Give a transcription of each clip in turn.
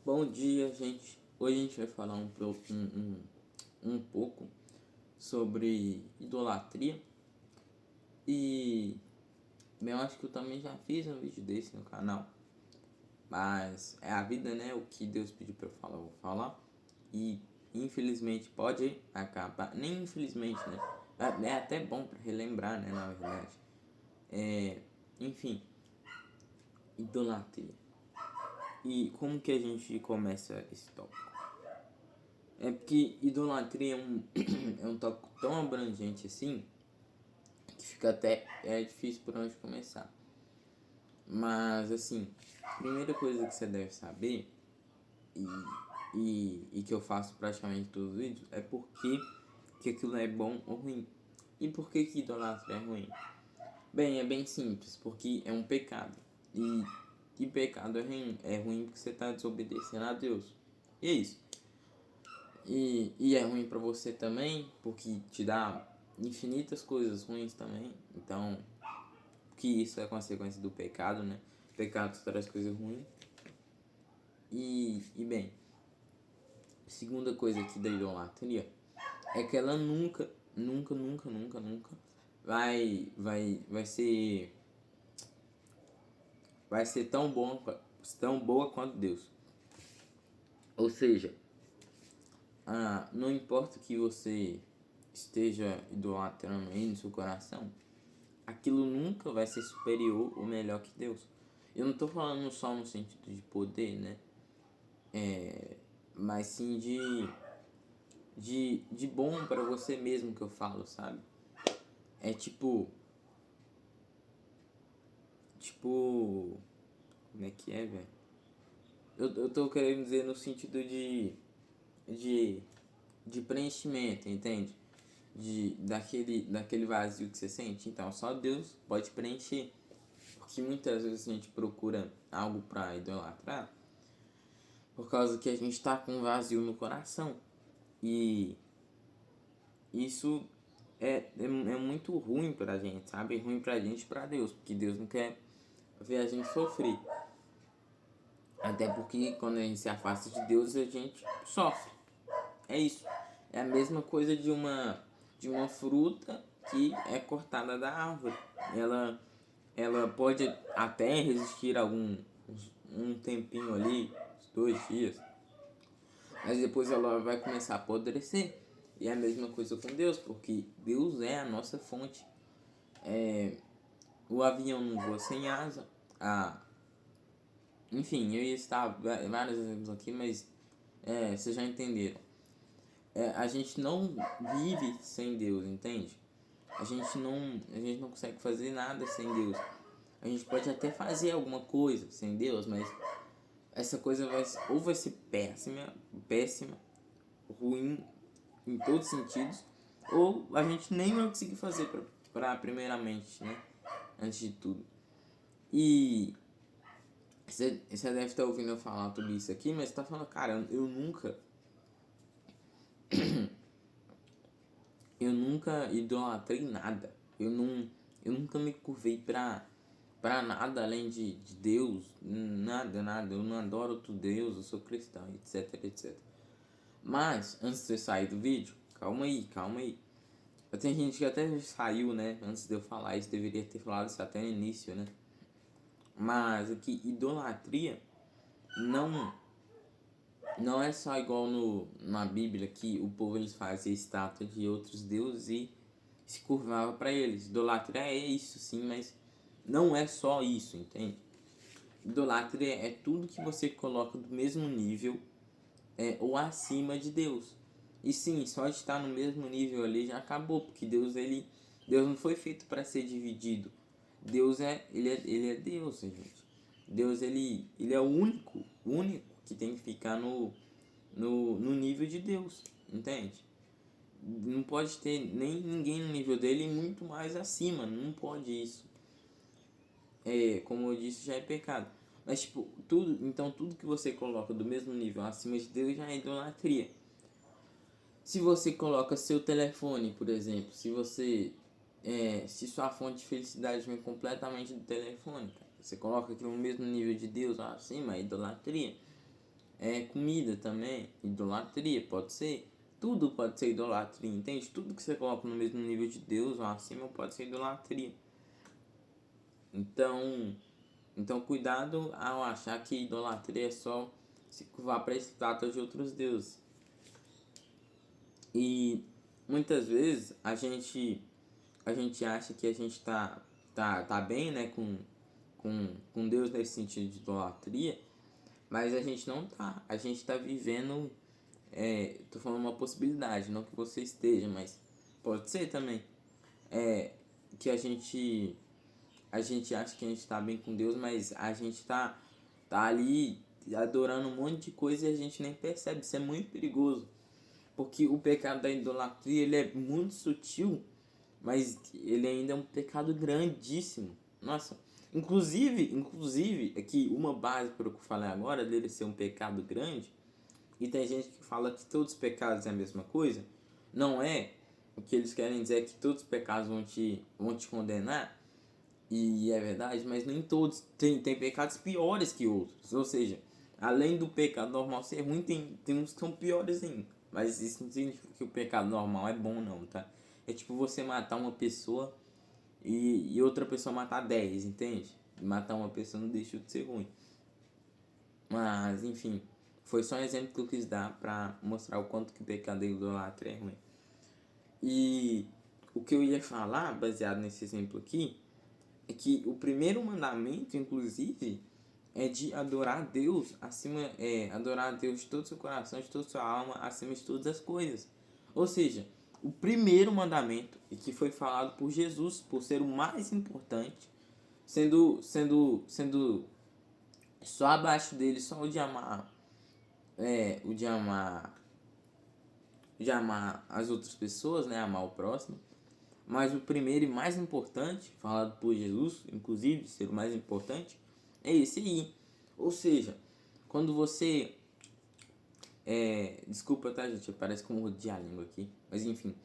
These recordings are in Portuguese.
Bom dia, gente. Hoje a gente vai falar um pouco sobre idolatria. E bem, eu acho que eu também já fiz um vídeo desse no canal. Mas é a vida, né? O que Deus pediu pra eu falar, eu vou falar. E infelizmente pode acabar. Nem infelizmente, né? É até bom pra relembrar, né? Na verdade. Enfim, idolatria. E como que a gente começa esse tópico? É porque idolatria é um tópico tão abrangente assim que fica até difícil por onde começar. Mas assim, a primeira coisa que você deve saber e que eu faço praticamente todos os vídeos é porque que aquilo é bom ou ruim. E por que idolatria é ruim? Bem, é bem simples, porque é um pecado. E pecado é ruim porque você está desobedecendo a Deus. E é isso. E é ruim pra você também, porque te dá infinitas coisas ruins também. Então, que isso é consequência do pecado, né? O pecado traz coisas ruins. E bem, segunda coisa aqui da idolatria é que ela nunca vai ser tão boa quanto Deus. Ou seja, não importa o que você esteja idolatrando aí no seu coração, aquilo nunca vai ser superior ou melhor que Deus. Eu não tô falando só no sentido de poder, né? Mas sim de bom para você mesmo que eu falo, sabe? É tipo. Como é que é, velho? Eu tô querendo dizer no sentido de, de preenchimento, entende? Daquele vazio que você sente. Então, só Deus pode preencher. Porque muitas vezes a gente procura algo para idolatrar por causa que a gente tá com um vazio no coração. E isso é muito ruim pra gente, sabe? É ruim pra gente e pra Deus. Porque Deus não quer ver a gente sofrer. Até porque quando a gente se afasta de Deus, a gente sofre. É isso. É a mesma coisa de uma fruta que é cortada da árvore. Ela pode até resistir um tempinho ali, uns 2 dias, mas depois ela vai começar a apodrecer. E é a mesma coisa com Deus, porque Deus é a nossa fonte. O avião não voa sem asa. Enfim, eu ia estar vários exemplos aqui, mas vocês já entenderam. A gente não vive sem Deus, entende? A gente não consegue fazer nada sem Deus. A gente pode até fazer alguma coisa sem Deus, mas essa coisa vai ser péssima, ruim em todos os sentidos, ou a gente nem vai conseguir fazer pra primeiramente, né? Antes de tudo. E você deve estar ouvindo eu falar tudo isso aqui, mas você tá falando, cara, eu nunca idolatrei nada. Eu nunca me curvei pra nada além de Deus. Nada. Eu não adoro outro Deus, eu sou cristão, etc. Mas, antes de você sair do vídeo, calma aí. Tem gente que até saiu, né? Antes de eu falar isso, deveria ter falado isso até no início, né? Mas aqui, idolatria não não é só igual na Bíblia que o povo eles fazia estátua de outros deuses e se curvava para eles. Idolatria é isso sim, mas não é só isso, entende? Idolatria é tudo que você coloca do mesmo nível ou acima de Deus. E sim, só de estar no mesmo nível ali já acabou, porque Deus não foi feito para ser dividido. Deus ele é Deus, gente. Deus ele é o único que tem que ficar no nível de Deus, entende? Não pode ter nem ninguém no nível dele e muito mais acima, não pode isso. Como eu disse, já é pecado. Mas tipo, tudo que você coloca do mesmo nível acima de Deus já é idolatria. Se você coloca seu telefone, por exemplo, se sua fonte de felicidade vem completamente do telefone, cara, você coloca aqui no mesmo nível de Deus acima, é idolatria. Comida também, idolatria, pode ser. Tudo pode ser idolatria, entende? Tudo que você coloca no mesmo nível de Deus ou acima pode ser idolatria. Então cuidado ao achar que idolatria é só se curvar para estátuas de outros deuses. E muitas vezes a gente acha que a gente tá bem, né, com Deus nesse sentido de idolatria, mas a gente não tá. A gente tá vivendo, tô falando uma possibilidade, não que você esteja, mas pode ser também, que a gente acha que a gente tá bem com Deus, mas a gente tá ali adorando um monte de coisa e a gente nem percebe. Isso é muito perigoso, porque o pecado da idolatria, ele é muito sutil, mas ele ainda é um pecado grandíssimo. Nossa, inclusive aqui uma base para o que eu falei agora, dele ser um pecado grande, e tem gente que fala que todos os pecados é a mesma coisa. Não é. O que eles querem dizer é que todos os pecados vão te condenar, e é verdade, mas nem todos. Tem pecados piores que outros. Ou seja, além do pecado normal ser ruim, tem uns que são piores ainda. Mas isso não significa que o pecado normal é bom, não, tá? É tipo você matar uma pessoa e outra pessoa matar 10, entende? Matar uma pessoa não deixa de ser ruim. Mas, enfim, foi só um exemplo que eu quis dar pra mostrar o quanto que o pecado da idolatria é ruim. E o que eu ia falar, baseado nesse exemplo aqui, é que o primeiro mandamento, inclusive, é de adorar a Deus adorar a Deus de todo o seu coração, de toda a sua alma, acima de todas as coisas. Ou seja, o primeiro mandamento, e que foi falado por Jesus, por ser o mais importante, sendo só abaixo dele, só o de amar, de amar as outras pessoas, né, amar o próximo. Mas o primeiro e mais importante, falado por Jesus, inclusive, ser o mais importante, é esse aí. Ou seja, quando você. Desculpa, tá, gente? Parece que eu mordi a língua aqui. Mas enfim.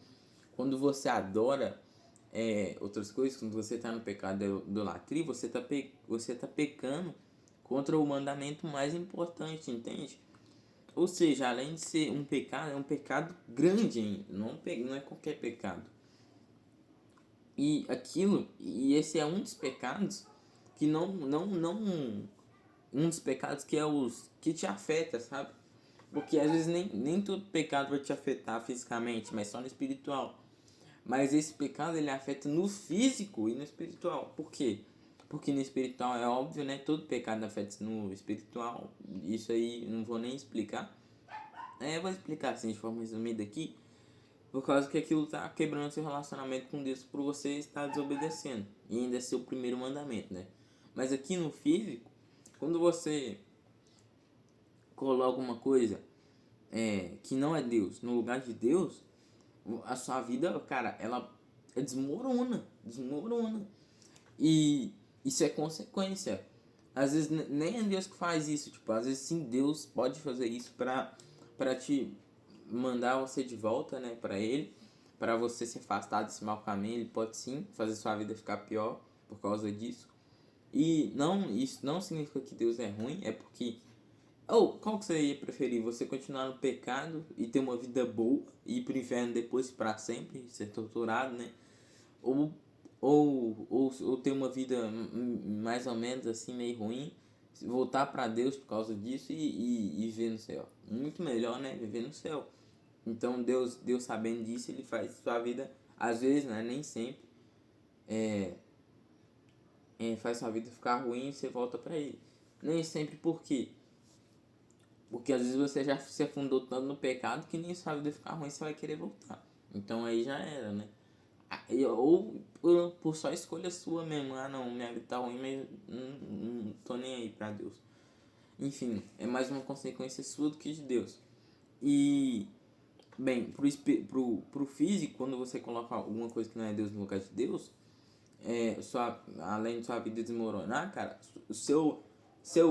Quando você adora outras coisas, quando você está no pecado da idolatria, você tá pecando contra o mandamento mais importante, entende? Ou seja, além de ser um pecado, é um pecado grande ainda. Não é qualquer pecado. E esse é um dos pecados que um dos pecados que é os que te afeta, sabe? Porque às vezes nem todo pecado vai te afetar fisicamente, mas só no espiritual. Mas esse pecado ele afeta no físico e no espiritual. Por quê? Porque no espiritual é óbvio, né? Todo pecado afeta no espiritual. Isso aí não vou nem explicar. Eu vou explicar assim de forma resumida aqui. Por causa que aquilo tá quebrando seu relacionamento com Deus por você estar desobedecendo. E ainda é seu primeiro mandamento, né? Mas aqui no físico, quando você coloca uma coisa que não é Deus no lugar de Deus, a sua vida, cara, ela desmorona. Desmorona. E isso é consequência. Às vezes nem é Deus que faz isso. Tipo, às vezes sim, Deus pode fazer isso pra te mandar você de volta, né, para ele, para você se afastar desse mau caminho. Ele pode sim fazer sua vida ficar pior por causa disso. E não, isso não significa que Deus é ruim, é porque qual que você ia preferir? Você continuar no pecado e ter uma vida boa e ir pro inferno depois para sempre, ser torturado, né? Ou, ou ter uma vida mais ou menos assim, meio ruim, voltar para Deus por causa disso e viver no céu. Muito melhor, né? Viver no céu. Então Deus sabendo disso, ele faz sua vida, às vezes, né, nem sempre, faz sua vida ficar ruim e você volta para ele. Nem sempre. Por quê? Porque às vezes você já se afundou tanto no pecado que nem sua vida ficar ruim, você vai querer voltar. Então aí já era, né? Ou por só escolha sua mesmo. Ah não, minha vida tá ruim, mas não tô nem aí pra Deus. Enfim, é mais uma consequência sua do que de Deus. E bem, pro físico, quando você coloca alguma coisa que não é Deus no lugar de Deus, além de sua vida desmoronar, cara, o seu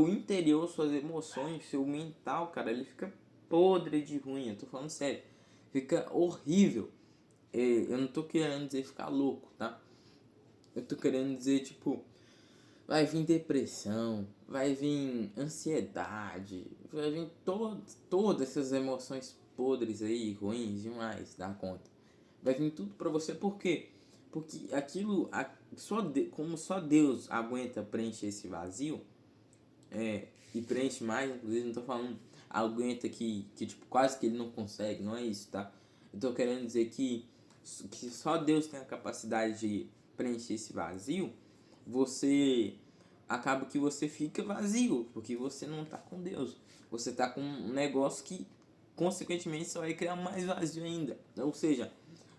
interior, suas emoções, seu mental, cara, ele fica podre de ruim. Eu tô falando sério. Fica horrível. Eu não tô querendo dizer ficar louco, tá? Eu tô querendo dizer, tipo, vai vir depressão, vai vir ansiedade, vai vir todas essas emoções podres aí, ruins demais, dá conta. Vai vir tudo pra você, por quê? Porque aquilo, como só Deus aguenta preencher esse vazio, e preenche mais, inclusive, não tô falando aguenta que tipo, quase que ele não consegue, não é isso, tá? Eu tô querendo dizer que só Deus tem a capacidade de preencher esse vazio, você acaba que você fica vazio, porque você não tá com Deus. Você tá com um negócio que, consequentemente, só vai criar mais vazio ainda. Ou seja,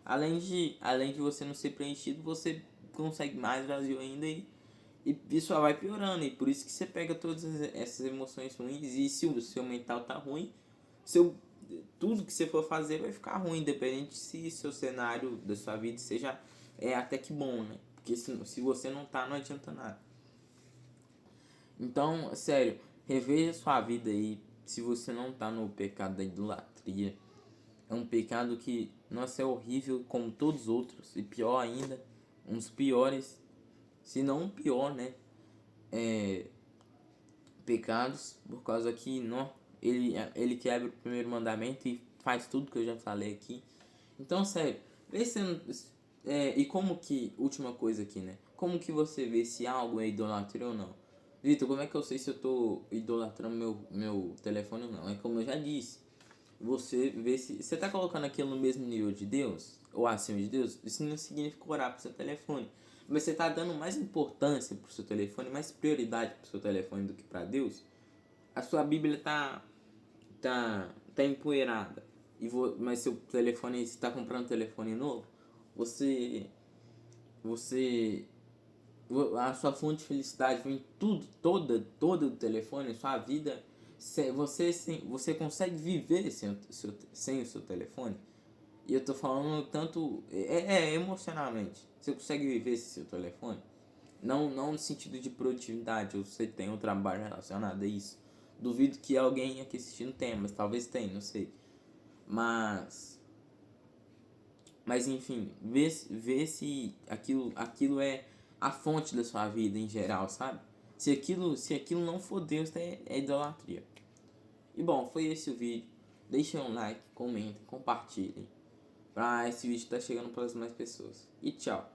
além de você não ser preenchido, você consegue mais vazio ainda e só vai piorando. E por isso que você pega todas essas emoções ruins. E se o seu mental tá ruim, seu, tudo que você for fazer vai ficar ruim, independente se seu cenário da sua vida seja até que bom, né? Porque se você não tá, não adianta nada. Então, sério, reveja sua vida aí. Se você não tá no pecado da idolatria, é um pecado que, nossa, é horrível como todos os outros. E pior ainda, uns piores, se não o pior, né? Pecados, por causa que não, ele quebra o primeiro mandamento e faz tudo que eu já falei aqui. Então, sério, vê se e como que, última coisa aqui, né? Como que você vê se algo é idolatria ou não? Vitor, como é que eu sei se eu tô idolatrando meu telefone ou não? É como eu já disse. Você vê se você tá colocando aquilo no mesmo nível de Deus ou acima de Deus, isso não significa orar pro seu telefone. Mas você tá dando mais importância pro seu telefone, mais prioridade pro seu telefone do que para Deus. A sua Bíblia tá empoeirada. Mas seu telefone, você tá comprando um telefone novo, você você a sua fonte de felicidade vem tudo, toda do telefone, sua vida, você consegue viver sem o seu telefone. E eu tô falando tanto emocionalmente. Você consegue viver sem o seu telefone? Não no sentido de produtividade, ou você tem um trabalho relacionado a isso. Duvido que alguém aqui assistindo tenha, mas talvez tenha, não sei. Mas enfim, vê se aquilo é a fonte da sua vida em geral, sabe? Se aquilo não for Deus, é idolatria. E bom, foi esse o vídeo. Deixem um like, comentem, compartilhem. Pra esse vídeo estar chegando para as mais pessoas. E tchau!